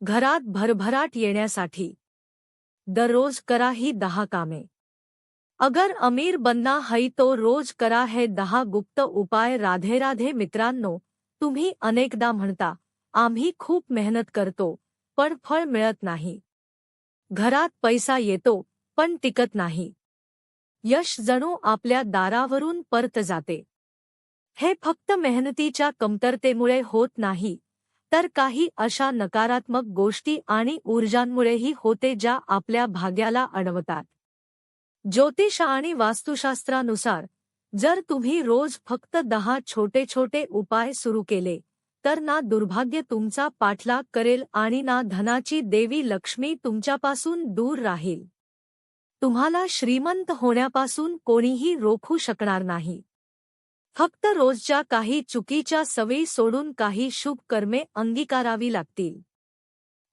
घरात भरभराट येण्यासाठी दररोज करा ही 10 कामे। अगर अमीर बनना है तो रोज करा हे 10 गुप्त उपाय। राधे राधे मित्रांनो, तुम्ही अनेकदा म्हणता आम्ही खूप मेहनत करतो पण फळ मिळत नाही। घरात पैसा येतो पण टिकत नाही। यश जणू आपल्या दारावरून परत जाते। हे फक्त मेहनतीच्या कमतरतेमुळे होत नाही, तर काही अशा नकारात्मक गोष्टी आणि ऊर्जांमुळेही होते ज्या आपल्या भाग्याला अडवतात। ज्योतिष आणि वास्तुशास्त्रानुसार जर तुम्ही रोज फक्त 10 छोटे छोटे उपाय सुरू केले तर ना दुर्भाग्य तुमचा पाठलाग करेल आणि ना धनाची देवी लक्ष्मी तुमच्यापासून दूर राहील। तुम्हाला श्रीमंत होण्यापासून कोणीही रोखू शकणार नाही। फक्त रोजच्या काही चुकीच्या सवयी सोडून काही शुभ कर्मे अंगीकारावी लागतील।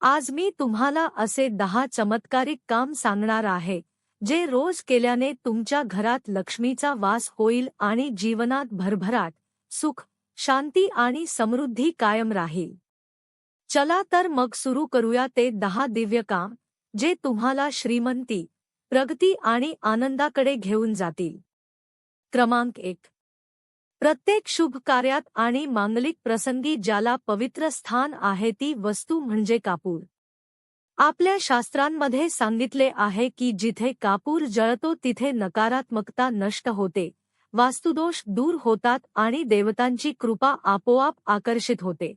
आज मी तुम्हाला असे 10 चमत्कारिक काम सांगणार आहे जे रोज केल्याने तुमच्या घरात लक्ष्मीचा वास होईल आणि जीवनात भरभराट, सुख, शांती आणि समृद्धी कायम राहील। चला तर मग सुरू करूया ते 10 दिव्य काम जे तुम्हाला श्रीमंती, प्रगती आणि आनंदाकडे घेऊन जातील। क्रमांक 1, प्रत्येक शुभ कार्यात आणि मांगलिक प्रसंगी ज्याला पवित्र स्थान आहे ती वस्तू म्हणजे कापूर। आपल्या शास्त्रांमध्ये सांगितले आहे की जिथे कापूर जळतो तिथे नकारात्मकता नष्ट होते, वास्तुदोष दूर होतात आणि देवतांची कृपा आपोआप आकर्षित होते।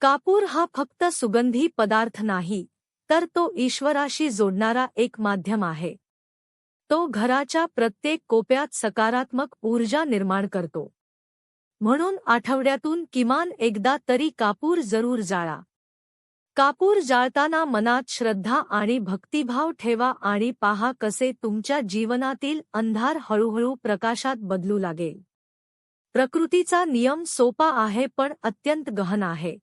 कापूर हा फक्त सुगंधी पदार्थ नाही, तर तो ईश्वराशी जोडणारा एक माध्यम आहे। तो घराच्या प्रत्येक कोपऱ्यात सकारात्मक ऊर्जा निर्माण करतो। म्हणून आठवड्यातून किमान एकदा तरी कापूर जरूर जाळा। कापूर जाळताना मनात श्रद्धा आणि भक्तिभाव ठेवा आणि पहा कसे तुमच्या जीवनातील अंधार हळूहळू प्रकाशात बदलू लागेल। प्रकृतीचा नियम सोपा आहे पण अत्यंत गहन आहे।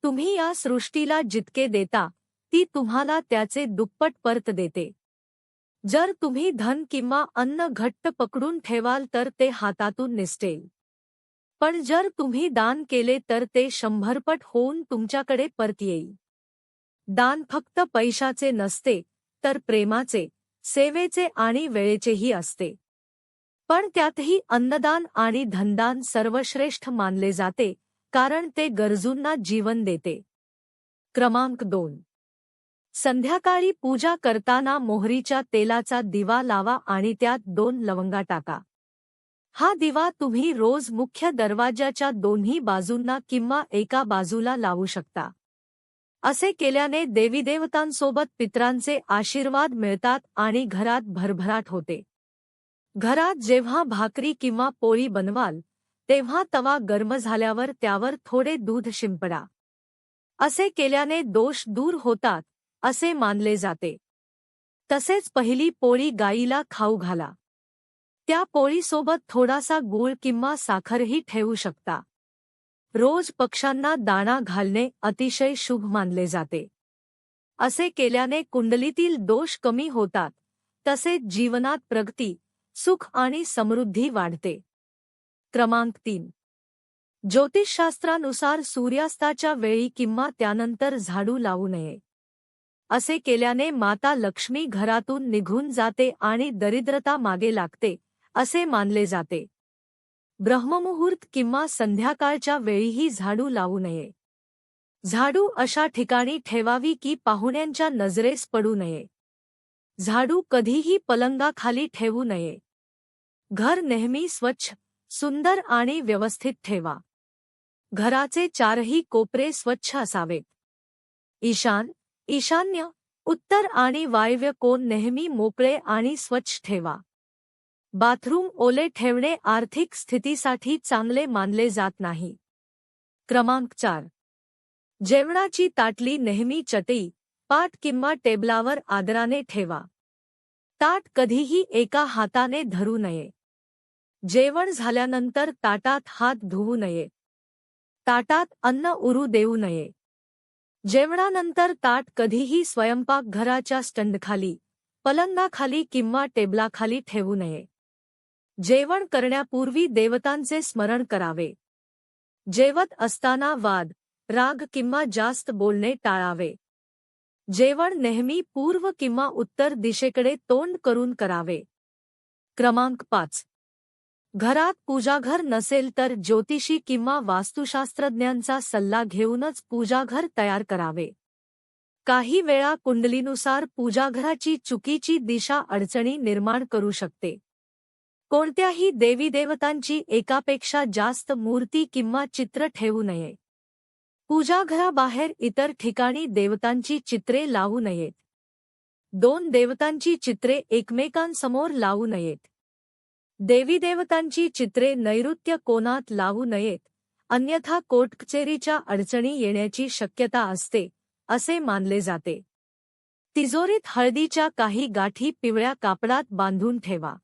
तुम्ही या सृष्टीला जितके देता ती तुम्हाला त्याचे दुप्पट परत देते। जर तुम्ही धन किंवा अन्न घट्ट पकडून ठेवाल तर ते हातातून निसटेल, पण जर तुम्ही दान केले तर ते 100 पट होऊन तुमच्याकडे परत येईल। दान फक्त पैशाचे नसते, तर प्रेमाचे, सेवेचे आणि वेळेचेही असते। पण त्यातही अन्नदान आणि धनदान सर्वश्रेष्ठ मानले जाते, कारण ते गरजूंना जीवन देते। क्रमांक 2, संध्याकाळी पूजा करताना मोहरीच्या तेलाचा दिवा लावा आणि त्यात 2 लवंगा टाका। हा दिवा तुम्ही रोज मुख्य दरवाजाच्या दोन्ही बाजूंना किंवा एका बाजूला लावू शकता। असे केल्याने देवीदेवतांसोबत पितरांचे आशीर्वाद मिळतात आणि घरात भरभराट होते। घरात जेव्हा भाकरी किंवा पोळी बनवाल तेव्हा तवा गरम झाल्यावर त्यावर थोडे दूध शिंपडा। असे केल्याने दोष दूर होतात असे मानले जाते। तसेच पहिली पोळी गाईला खाऊ घाला। त्या पोळीसोबत थोडासा गूळ किंवा साखरही ठेवू शकता। रोज पक्ष्यांना दाणा घालणे अतिशय शुभ मानले जाते। असे केल्याने कुंडलीतील दोष कमी होतात, तसेच जीवनात प्रगती, सुख आणि समृद्धी वाढते। क्रमांक 3, ज्योतिषशास्त्रानुसार सूर्यास्ताच्या वेळी किंवा त्यानंतर झाडू लावू नये। असे केल्याने माता लक्ष्मी घरातून निघून जाते आणि दरिद्रता मागे लागते असे मानले जाते। ब्रह्ममुहूर्त किंवा संध्याकाळच्या वेळीही झाडू लावू नये। झाडू अशा ठिकाणी ठेवावी की पाहुण्यांच्या नजरेस पडू नये। झाडू कधीही पलंगाखाली ठेवू नये। घर नेहमी स्वच्छ, सुंदर आणि व्यवस्थित ठेवा। घराचे 4ही कोपरे स्वच्छ असावेत। ईशान्य, उत्तर आणि वायव्य कोन नेहमी मोकळे आणि स्वच्छ ठेवा। बाथरूम ओले ठेवणे आर्थिक स्थितीसाठी चांगले मानले जात नाही। क्रमांक 4, जेवणाची ताटली नेहमी चटई, पाट किंवा टेबलावर आदराने ठेवा। ताट कधीही एका हाताने धरू नये। जेवण झाल्यानंतर ताटात हात धुवू नये। ताटात अन्न उरू देऊ नये। जेवणानंतर ताट कधीही स्वयंपाकघराच्या स्टँडखाली, पलंगाखाली किंवा टेबलाखाली ठेवू नये। जेवण करण्यापूर्वी देवतांचे स्मरण करावे। जेवत असताना वाद, राग किंवा जास्त बोलणे टाळावे. जेवण नेहमी पूर्व किंवा उत्तर दिशेकडे तोंड करून करावे. क्रमांक 5. घरात पूजाघर नसेल तर ज्योतिषी किंवा वास्तुशास्त्रज्ञांचा सल्ला घेऊनच पूजाघर तयार करावे. काही वेळा कुंडलीनुसार पूजाघराची चुकीची दिशा अडचणी निर्माण करू शकते. कोणत्याही देवीदेवतांची एकापेक्षा जास्त मूर्ती किंवा चित्र ठेवू नये. पूजाघराबाहेर इतर ठिकाणी देवतांची चित्रे लावू नयेत. 2 देवतांची चित्रे एकमेकांसमोर लावू नयेत. देवीदेवतांची चित्रे नैऋत्य कोनात लावू नयेत, अन्यथा कोर्ट-कचेरीच्या अडचणी येण्याची शक्यता असते, असे मानले जाते. तिजोरीत हळदीच्या काही गाठी पिवळ्या कापडात बांधून ठेवा.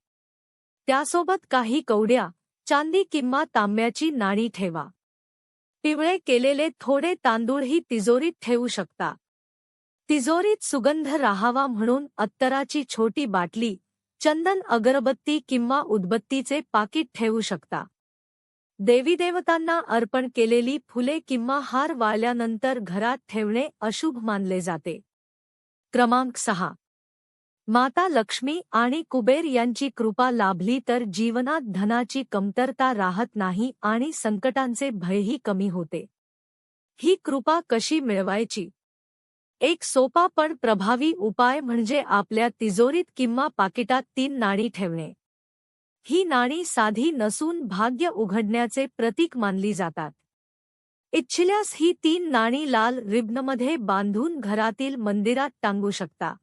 त्यासोबत काही कवड्या, चांदी किंवा तांब्याची नाणी ठेवा. पिवळे केलेले थोडे तांदूळही तिजोरीत ठेवू शकता. तिजोरीत सुगंध राहावा म्हणून अत्तराची छोटी बाटली, चंदन अगरबत्ती किंवा उदबत्तीचे पाकीट ठेवू शकता. देवीदेवतांना अर्पण केलेली फुले किंवा हार वाळल्यानंतर घरात ठेवणे अशुभ मानले जाते. क्रमांक 6. माता लक्ष्मी आणि कुबेर यांची कृपा लाभली तर जीवनात धनाची कमतरता राहत नाही आणि संकटांचे भयही कमी होते. ही कृपा कशी मिळवायची? एक सोपा पण प्रभावी उपाय म्हणजे आपल्या तिजोरीत किंवा पाकिटात 3 नाणी ठेवणे. ही नाणी साधी नसून भाग्य उघडण्याचे प्रतीक मानली जातात. इच्छिल्यास ही 3 नाणी लाल रिबनमध्ये बांधून घरातील मंदिरात टांगू शकता.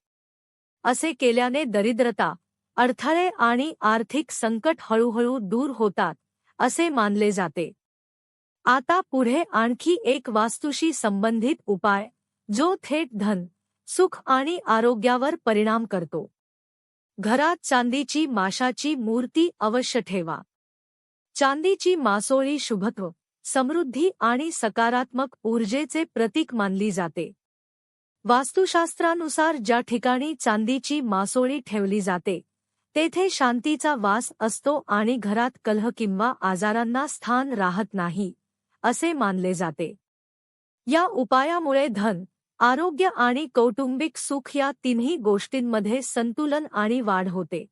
असे केल्याने दरिद्रता, अडथळे आणि आर्थिक संकट हळूहळू दूर होतात, असे मानले जाते. आता पुढे आणखी एक वास्तूशी संबंधित उपाय, जो थेट धन, सुख आणि आरोग्यावर परिणाम करतो. घरात चांदीची माशाची मूर्ती अवश्य ठेवा. चांदीची मासोळी शुभत्व, समृद्धी आणि सकारात्मक ऊर्जेचे प्रतीक मानली जाते. वास्तुशास्त्रानुसार ज्या ठिकाणी चांदीची मासोळी ठेवली जाते, तेथे शांतीचा वास असतो आणि घरात कलह किंवा आजारांना स्थान राहत नाही, असे मानले जाते. या उपायामुळे धन, आरोग्य आणि कौटुंबिक सुख या तिन्ही गोष्टींमध्ये संतुलन आणि वाढ होते.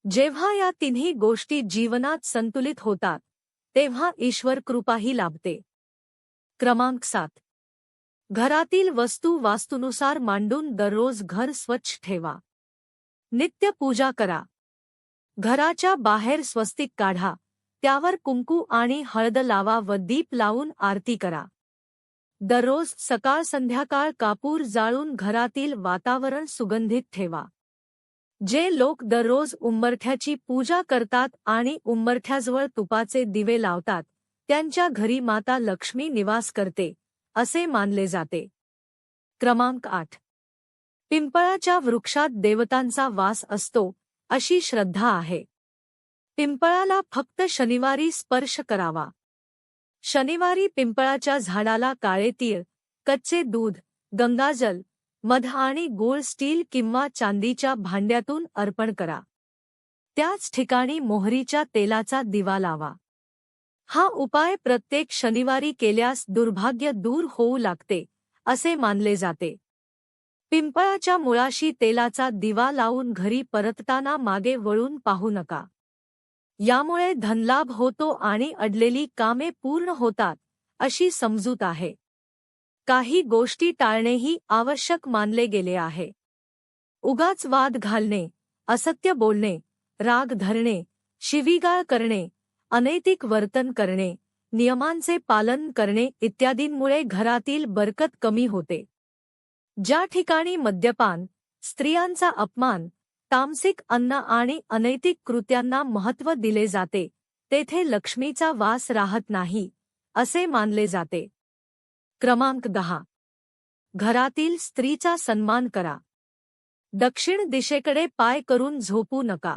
जेव्हा या तिन्ही गोष्टी जीवनात संतुलित होतात, तेव्हा ईश्वर कृपाही लाभते. क्रमांक 7. घरातील वस्तू वास्तूनुसार मांडून दररोज घर स्वच्छ ठेवा. नित्य पूजा करा. घराच्या बाहेर स्वस्तिक काढा, त्यावर कुंकू आणि हळद लावा व दीप लावून आरती करा. दररोज सकाळ संध्याकाळ कापूर जाळून घरातील वातावरण सुगंधित ठेवा. जे लोक दररोज उंबरठ्याची पूजा करतात आणि उंबरठ्याजवळ तुपाचे दिवे लावतात, त्यांच्या घरी माता लक्ष्मी निवास करते, असे मानले जाते. क्रमांक 8. पिंपळाच्या वृक्षात देवतांचा वास असतो, अशी श्रद्धा आहे. पिंपळाला फक्त शनिवारी स्पर्श करावा. शनिवारी पिंपळाच्या झाडाला काळे तीळ, कच्चे दूध, गंगाजल, मध आणि गूळ स्टील किंवा चांदीच्या भांड्यातून अर्पण करा. त्याच ठिकाणी मोहरीच्या तेलाचा दिवा लावा. हा उपाय प्रत्येक शनिवारी केल्यास दुर्भाग्य दूर होऊ लागते, असे मानले जाते. पिंपळाच्या मुळाशी तेलाचा दिवा लावून घरी परतताना मागे वळून पाहू नका. यामुळे धनलाभ होतो आणि अडलेली कामे पूर्ण होतात, अशी समजूत आहे. काही गोष्टी टाळणेही आवश्यक मानले गेले आहे. उगाच वाद घालणे, असत्य बोलणे, राग धरणे, शिवीगाळ करणे, अनैतिक वर्तन करणे, नियमांचे पालन करणे इत्यादींमुळे घरातील बरकत कमी होते. ज्या ठिकाणी मद्यपान, स्त्रियांचा अपमान, तामसिक अन्न आणि अनैतिक कृत्यांना महत्त्व दिले जाते, तेथे लक्ष्मीचा वास राहत नाही, असे मानले जाते. क्रमांक 10. घरातील स्त्रीचा सन्मान करा. दक्षिण दिशेकडे पाय करून झोपू नका.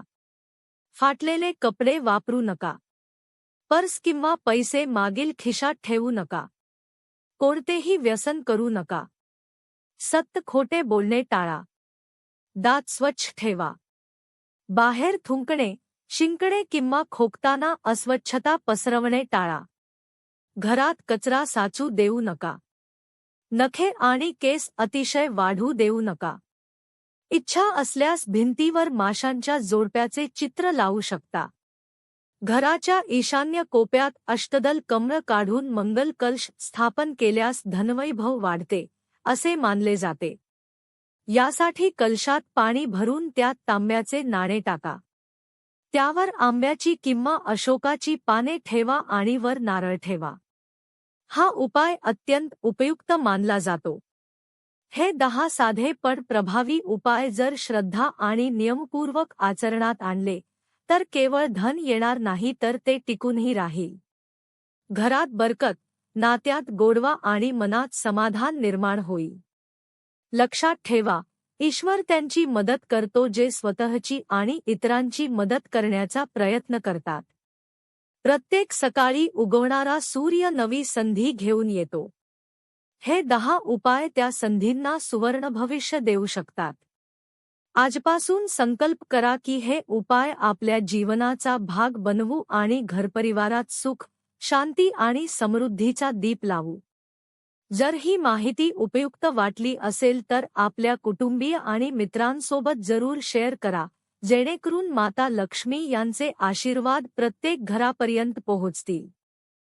फाटलेले कपडे वापरू नका. पर्स किंवा पैसे मागील खिशात ठेवू नका. कोणतेही व्यसन करू नका. सत्य खोटे बोलणे टाळा. दात स्वच्छ ठेवा. बाहेर थुंकणे, शिंकणे किंवा खोकताना अस्वच्छता पसरवणे टाळा. घरात कचरा साचू देऊ नका. नखे आणि केस अतिशय वाढू देऊ नका. इच्छा असल्यास भिंतीवर माशांच्या जोडप्याचे चित्र लावू शकता. घराच्या ईशान्य कोपऱ्यात अष्टदल कमळ काढून मंगल कलश स्थापन केल्यास धनवैभव वाढते, असे मानले जाते. यासाठी कलशात पाणी भरून त्यात तांब्याचे नाणे टाका. त्यावर आंब्याची किंवा अशोकाची पाने ठेवा आणि वर नारळ ठेवा. हा उपाय अत्यंत उपयुक्त मानला जातो. हे 10 साधे पण प्रभावी उपाय जर श्रद्धा आणि नियमपूर्वक आचरणात आणले तर केवळ धन येणार नाही तर ते टिकूनही राहील. घरात बरकत, नात्यात गोडवा आणि मनात समाधान निर्माण होईल. लक्षात ठेवा, ईश्वर त्यांची मदत करतो जे स्वतःची आणि इतरांची मदत करण्याचा प्रयत्न करतात. प्रत्येक सकाळी उगवणारा सूर्य नवी संधी घेऊन येतो. हे 10 उपाय त्या संधींना सुवर्ण भविष्य देऊ शकतात. आजपासून संकल्प करा की हे उपाय आपल्या जीवनाचा भाग बनवू आणि घरपरिवारात सुख, शांती आणि समृद्धीचा दीप लावू. जर ही माहिती उपयुक्त वाटली असेल तर आपल्या कुटुंबीय आणि मित्रांसोबत जरूर शेअर करा, जेणेकरून माता लक्ष्मी यांचे आशीर्वाद प्रत्येक घरापर्यंत पोहोचतील.